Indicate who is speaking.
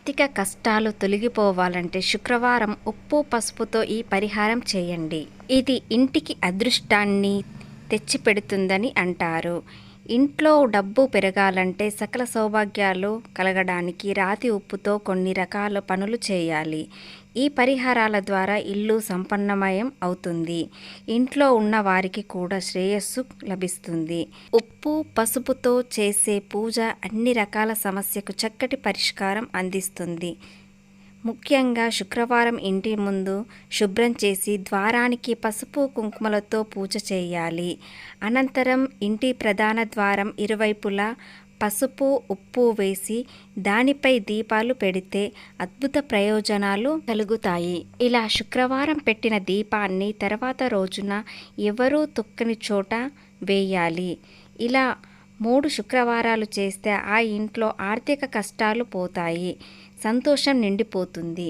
Speaker 1: ఆర్థిక కష్టాలు తొలగిపోవాలంటే శుక్రవారం ఉప్పు పసుపుతో ఈ పరిహారం చేయండి. ఇది ఇంటికి అదృష్టాన్ని తెచ్చిపెడుతుందని అంటారు. ఇంట్లో డబ్బు పెరగాలంటే సకల సౌభాగ్యాలు కలగడానికి రాతి ఉప్పుతో కొన్ని రకాల పనులు చేయాలి. ఈ పరిహారాల ద్వారా ఇల్లు సంపన్నమయం అవుతుంది. ఇంట్లో ఉన్న వారికి కూడా శ్రేయస్సు లభిస్తుంది. ఉప్పు పసుపుతో చేసే పూజ అన్ని రకాల సమస్యకు చక్కటి పరిష్కారం అందిస్తుంది. ముఖ్యంగా శుక్రవారం ఇంటి ముందు శుభ్రం చేసి ద్వారానికి పసుపు కుంకుమలతో పూజ చేయాలి. అనంతరం ఇంటి ప్రధాన ద్వారం ఇరువైపులా పసుపు ఉప్పు వేసి దానిపై దీపాలు పెడితే అద్భుత ప్రయోజనాలు కలుగుతాయి. ఇలా శుక్రవారం పెట్టిన దీపాన్ని తర్వాత రోజున ఎవరూ తొక్కని చోట వేయాలి. ఇలా 3 శుక్రవారాలు చేస్తే ఆ ఇంట్లో ఆర్థిక కష్టాలు పోతాయి, సంతోషం నిండిపోతుంది.